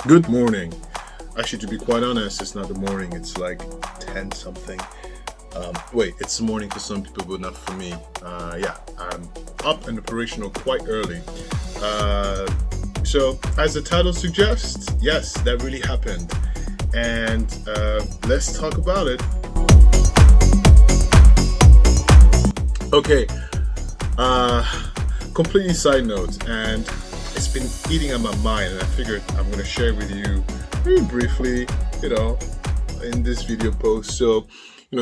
Good morning. Actually, to be quite honest, it's not the morning. It's like 10 something. Wait, it's the morning for some people, but not for me. Yeah, I'm up and operational quite early. So, as the title suggests, yes, that really happened. And let's talk about it. Okay, uh, completely side note, and it's been eating at my mind, and I figured I'm going to share with you very briefly, in this video post. So,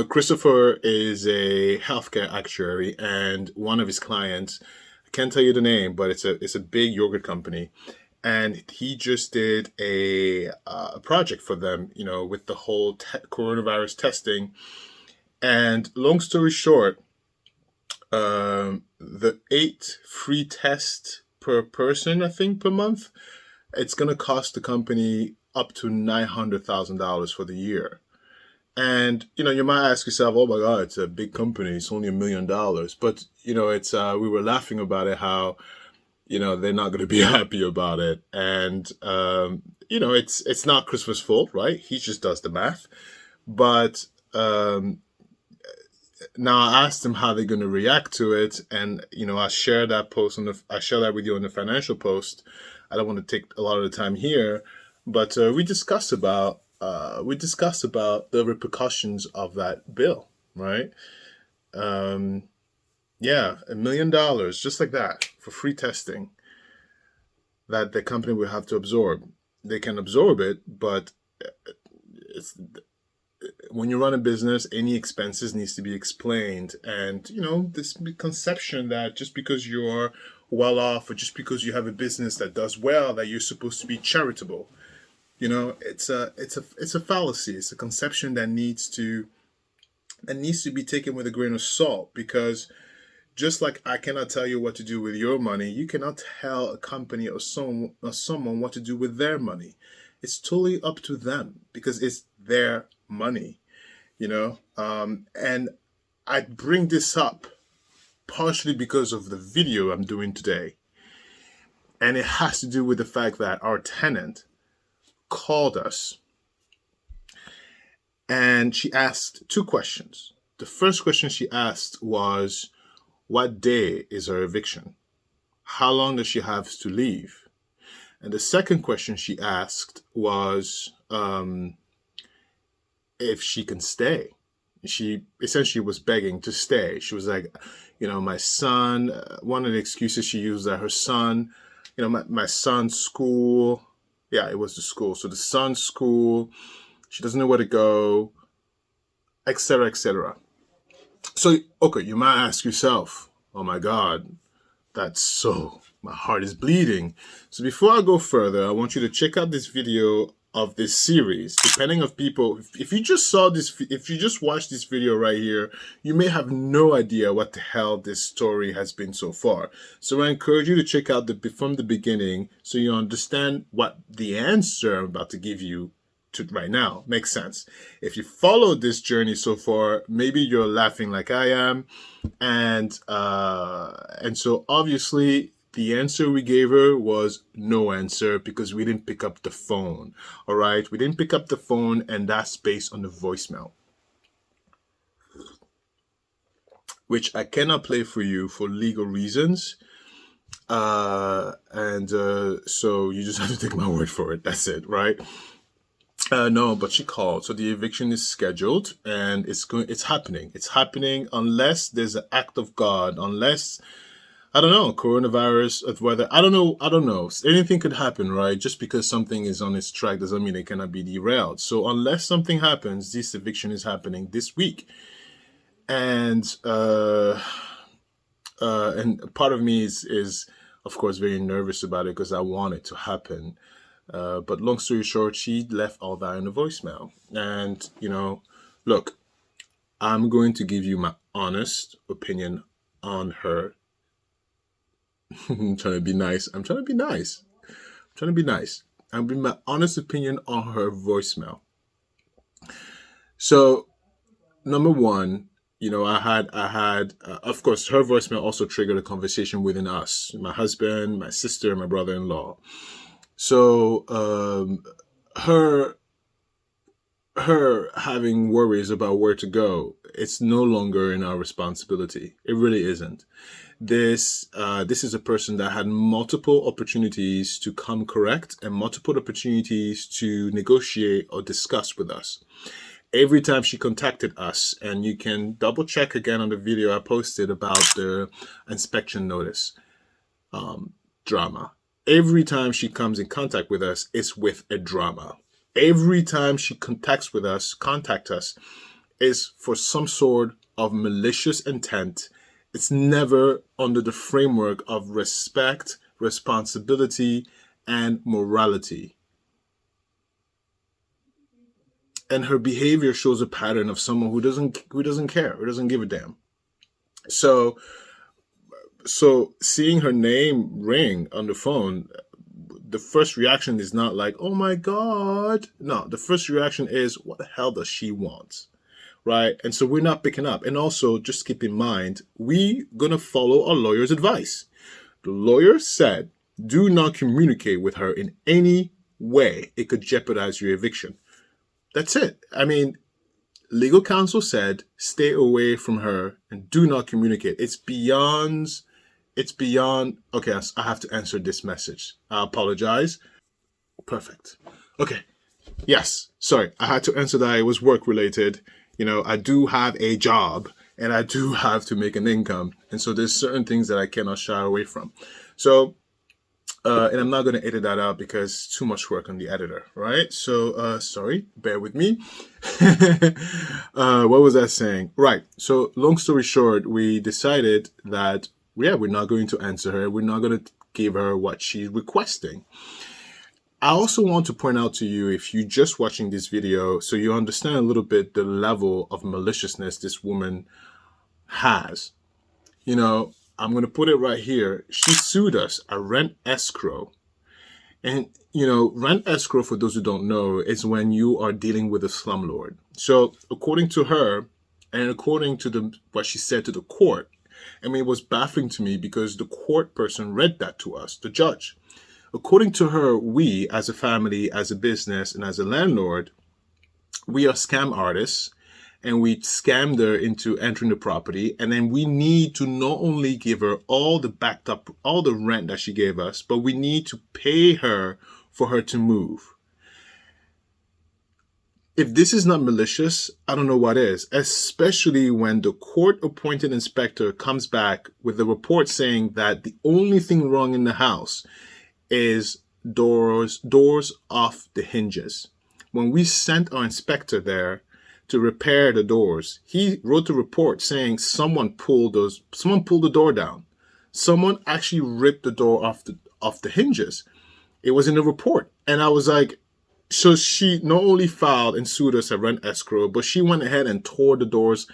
Christopher is a healthcare actuary, and one of his clients, I can't tell you the name, but it's a big yogurt company, and he just did a project for them, with the whole coronavirus testing. And long story short, the 8 free tests per person, I think, per month, it's going to cost the company up to $900,000 for the year. And, you might ask yourself, oh my God, it's a big company. It's only $1 million. But, it's, we were laughing about it, how, they're not going to be happy about it. And, it's not Christopher's fault, right? He just does the math. But, now I asked them how they're going to react to it, and I share that with you on the financial post. I don't want to take a lot of the time here, but we discussed about the repercussions of that bill, right? Yeah, $1 million just like that for free testing that the company will have to absorb. They can absorb it, but it's when you run a business, any expenses needs to be explained. And, this conception that just because you're well off, or just because you have a business that does well, that you're supposed to be charitable, it's a fallacy. It's a conception that needs to be taken with a grain of salt, because just like I cannot tell you what to do with your money, you cannot tell a company or someone what to do with their money. It's totally up to them, because it's their money, and I bring this up partially because of the video I'm doing today. And it has to do with the fact that our tenant called us, and she asked 2 questions. The first question she asked was, what day is her eviction? How long does she have to leave? And the second question she asked was, if she can stay. She essentially was begging to stay. She was like, my son, one of the excuses she used, that her son, my son's school. Yeah, it was the school. So the son's school, she doesn't know where to go, etc., etc. So, okay, you might ask yourself, oh my God, my heart is bleeding. So before I go further, I want you to check out this video of this series. Depending of people, if you just watched this video right here, you may have no idea what the hell this story has been so far. So I encourage you to check out from the beginning, so you understand what the answer I'm about to give you to right now makes sense. If you followed this journey so far, maybe you're laughing like I am, and so obviously the answer we gave her was no answer, because we didn't pick up the phone. All right, we didn't pick up the phone, and that's based on the voicemail, which I cannot play for you for legal reasons. So you just have to take my word for it. That's it, right? No, but she called. So the eviction is scheduled, and it's happening. It's happening unless there's an act of God, unless, I don't know, coronavirus, weather. I don't know. Anything could happen, right? Just because something is on its track doesn't mean it cannot be derailed. So unless something happens, this eviction is happening this week. And part of me is of course very nervous about it, because I want it to happen. But long story short, she left all that in the voicemail. And, look, I'm going to give you my honest opinion on her. I'm trying to be nice. I'm bringing my honest opinion on her voicemail. So, number one, I had, of course, her voicemail also triggered a conversation within us, my husband, my sister, my brother-in-law. So her her having worries about where to go, it's no longer in our responsibility. It really isn't. This is a person that had multiple opportunities to come correct and multiple opportunities to negotiate or discuss with us. Every time she contacted us, and you can double check again on the video I posted about the inspection notice drama. Every time she comes in contact with us, it's with a drama. Every time she contact us is for some sort of malicious intent. It's never under the framework of respect, responsibility, and morality. And her behavior shows a pattern of someone who doesn't care, who doesn't give a damn. So seeing her name ring on the phone, the first reaction is not like, oh my God. No, the first reaction is, what the hell does she want? Right? And so we're not picking up. And also, just keep in mind, we're going to follow our lawyer's advice. The lawyer said, do not communicate with her in any way. It could jeopardize your eviction. That's it. I mean, legal counsel said, stay away from her and do not communicate. It's beyond, okay, I have to answer this message. I apologize. Perfect. Okay. Yes. Sorry. I had to answer that. It was work related. You know, I do have a job and I do have to make an income. And so there's certain things that I cannot shy away from. So, and I'm not going to edit that out because it's too much work on the editor, right? So, sorry, bear with me. What was I saying? Right. So long story short, we decided that, yeah, we're not going to answer her. We're not going to give her what she's requesting. I also want to point out to you, if you're just watching this video, so you understand a little bit the level of maliciousness this woman has. You know, I'm going to put it right here. She sued us a rent escrow. And, you know, rent escrow, for those who don't know, is when you are dealing with a slumlord. So according to her, and according to what she said to the court, I mean, it was baffling to me because the court person read that to us, the judge. According to her, we, as a family, as a business, and as a landlord, we are scam artists, and we scammed her into entering the property. And then we need to not only give her all the rent that she gave us, but we need to pay her for her to move. If this is not malicious, I don't know what is, especially when the court-appointed inspector comes back with a report saying that the only thing wrong in the house is doors off the hinges. When we sent our inspector there to repair the doors, he wrote a report saying someone pulled the door down. Someone actually ripped the door off the hinges. It was in the report. And I was like, so she not only filed and sued us a rent escrow, but she went ahead and tore the doors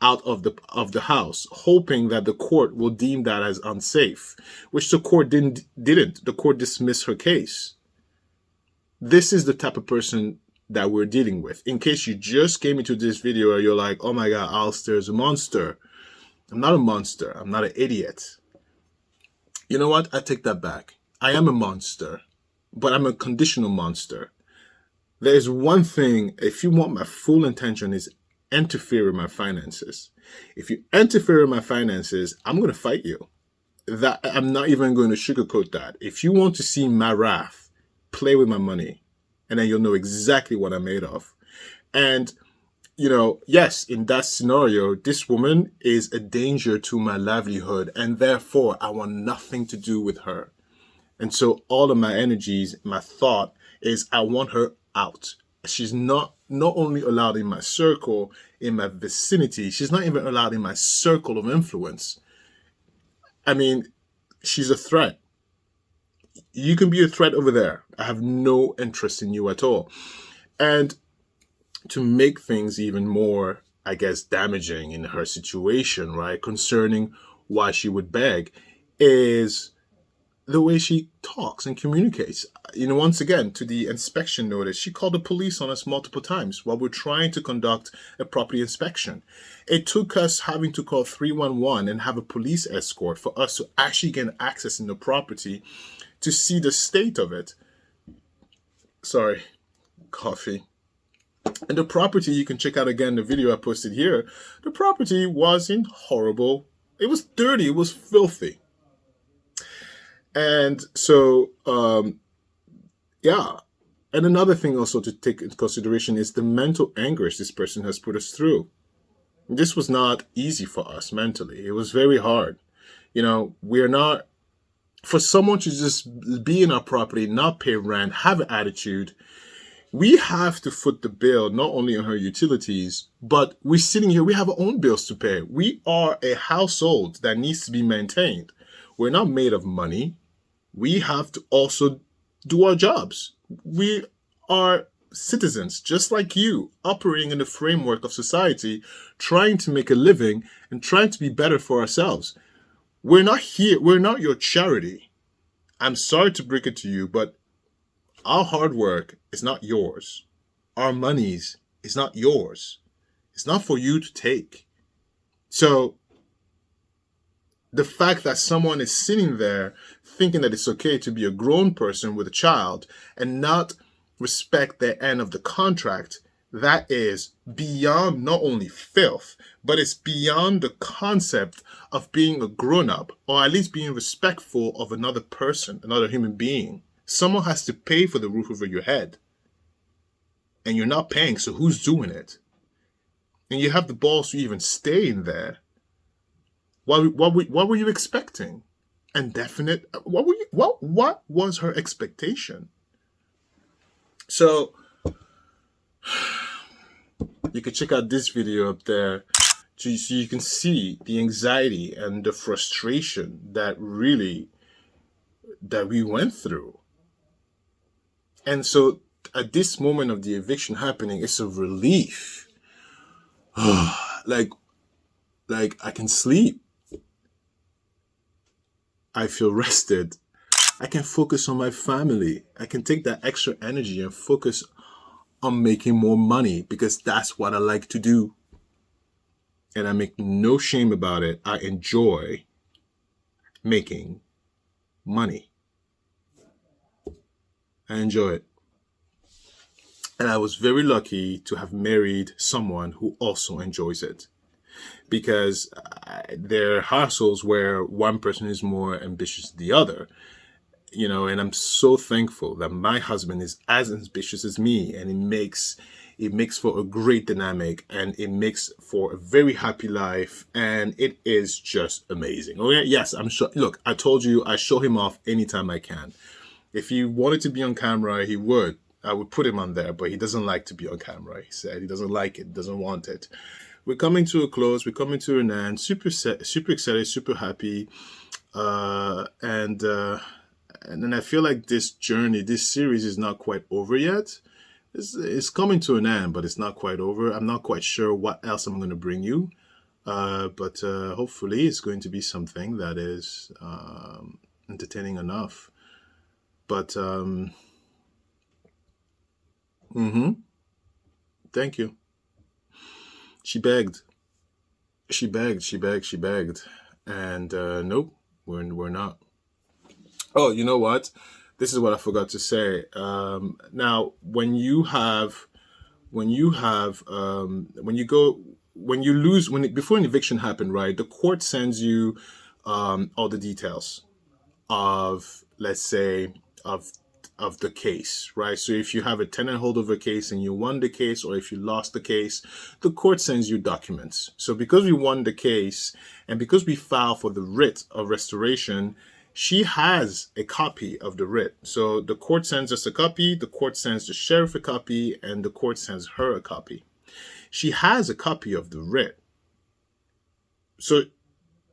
out of the house, hoping that the court will deem that as unsafe, which the court didn't. The court dismissed her case. This is the type of person that we're dealing with. In case you just came into this video and you're like, oh my God, Alistair is a monster. I'm not a monster. I'm not an idiot. You know what? I take that back. I am a monster, but I'm a conditional monster. There's one thing, if you want my full intention, is interfere with my finances. If you interfere with my finances, I'm going to fight you. That I'm not even going to sugarcoat that. If you want to see my wrath, play with my money, and then you'll know exactly what I'm made of. And, you know, yes, in that scenario, this woman is a danger to my livelihood, and therefore I want nothing to do with her. And so all of my energies, my thought is I want her out. She's not only allowed in my circle, in my vicinity, she's not even allowed in my circle of influence. I mean, she's a threat. You can be a threat over there. I have no interest in you at all. And to make things even more, I guess, damaging in her situation, right, concerning why she would beg, is the way she talks and communicates. You know, once again, to the inspection notice, she called the police on us multiple times while we're trying to conduct a property inspection. It took us having to call 311 and have a police escort for us to actually get access in the property to see the state of it. Sorry, coffee. And the property, you can check out again the video I posted here. The property was in horrible. It was dirty. It was filthy. And so, yeah. And another thing also to take into consideration is the mental anguish this person has put us through. This was not easy for us mentally. It was very hard. You know, we're not, for someone to just be in our property, not pay rent, have an attitude, we have to foot the bill, not only on her utilities, but we're sitting here, we have our own bills to pay. We are a household that needs to be maintained. We're not made of money. We have to also do our jobs. We are citizens, just like you, operating in the framework of society, trying to make a living and trying to be better for ourselves. We're not here. We're not your charity. I'm sorry to break it to you, but our hard work is not yours. Our monies is not yours. It's not for you to take. So the fact that someone is sitting there thinking that it's okay to be a grown person with a child and not respect the end of the contract, that is beyond not only filth, but it's beyond the concept of being a grown-up, or at least being respectful of another person, another human being. Someone has to pay for the roof over your head. And you're not paying, so who's doing it? And you have the balls to even stay in there. What were you expecting? Indefinite? What was her expectation? So you can check out this video up there so you can see the anxiety and the frustration that we went through. And so at this moment of the eviction happening, it's a relief. like I can sleep. I feel rested. I can focus on my family. I can take that extra energy and focus on making more money because that's what I like to do. And I make no shame about it. I enjoy making money. I enjoy it. And I was very lucky to have married someone who also enjoys it. Because there are households where one person is more ambitious than the other. You know, and I'm so thankful that my husband is as ambitious as me, and it makes for a great dynamic, and it makes for a very happy life, and it is just amazing. Okay, yes, I'm sure. Look, I told you I show him off anytime I can. If he wanted to be on camera, he would. I would put him on there, but he doesn't like to be on camera. He said he doesn't like it, doesn't want it. We're coming to a close. We're coming to an end. Super excited, super happy, and then I feel like this journey, this series is not quite over yet. It's coming to an end, but it's not quite over. I'm not quite sure what else I'm going to bring you. But hopefully it's going to be something that is entertaining enough. But thank you. She begged. And nope, we're not. Oh, you know what? This is what I forgot to say. Now, when you lose, before an eviction happened, right? The court sends you all the details of, let's say, of the case, right? So if you have a tenant holdover case and you won the case, or if you lost the case, the court sends you documents. So because we won the case and because we filed for the writ of restoration, she has a copy of the writ. So the court sends us a copy, the court sends the sheriff a copy, and the court sends her a copy. She has a copy of the writ. So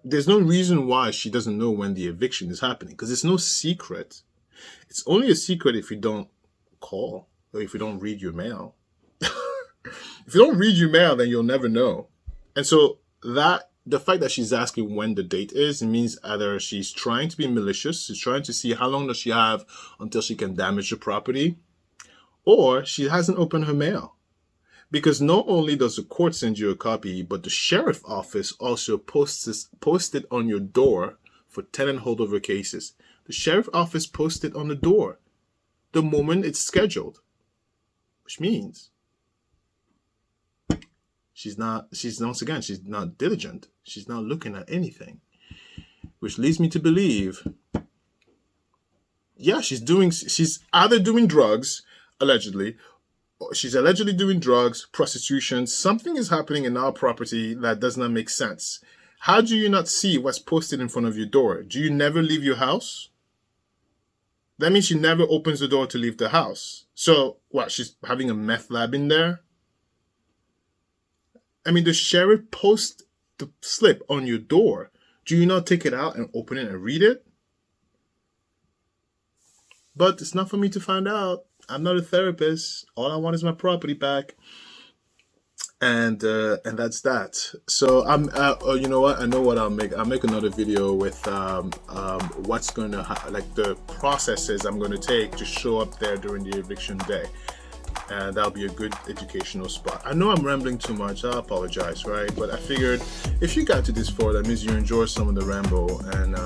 there's no reason why she doesn't know when the eviction is happening, because it's no secret. It's only a secret if you don't call or if you don't read your mail. If you don't read your mail, then you'll never know. And so the fact that she's asking when the date is, it means either she's trying to be malicious, she's trying to see how long does she have until she can damage the property, or she hasn't opened her mail. Because not only does the court send you a copy, but the sheriff office also posts it on your door for tenant holdover cases. The sheriff office posts it on the door. the moment it's scheduled, which means she's not diligent. She's not looking at anything, which leads me to believe, yeah, she's either doing drugs, allegedly, or she's allegedly doing drugs, prostitution. Something is happening in our property that does not make sense. How do you not see what's posted in front of your door? Do you never leave your house? That means she never opens the door to leave the house. So, what, she's having a meth lab in there? I mean, the sheriff posts the slip on your door. Do you not take it out and open it and read it? But it's not for me to find out. I'm not a therapist. All I want is my property back. And that's that. So you know what? I know what I'll make. I'll make another video with what's going to like the processes I'm going to take to show up there during the eviction day, and that'll be a good educational spot. I know I'm rambling too much. I apologize, right? But I figured if you got to this far, that means you enjoy some of the ramble, and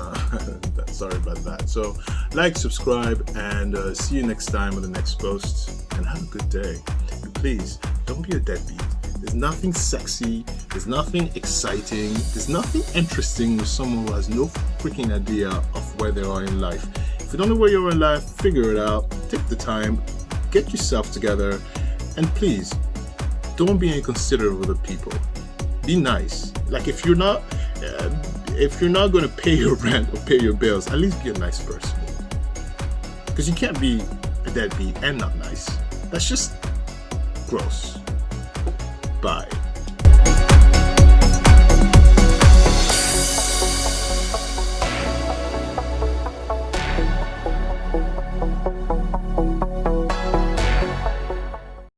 sorry about that. So like, subscribe, and see you next time on the next post. And have a good day. And please don't be a deadbeat. There's nothing sexy, there's nothing exciting, there's nothing interesting with someone who has no freaking idea of where they are in life. If you don't know where you are in life, figure it out, take the time, get yourself together, and please, don't be inconsiderate of other people. Be nice. Like, if you're not going to pay your rent or pay your bills, at least be a nice person. Because you can't be a deadbeat and not nice. That's just gross. Bye.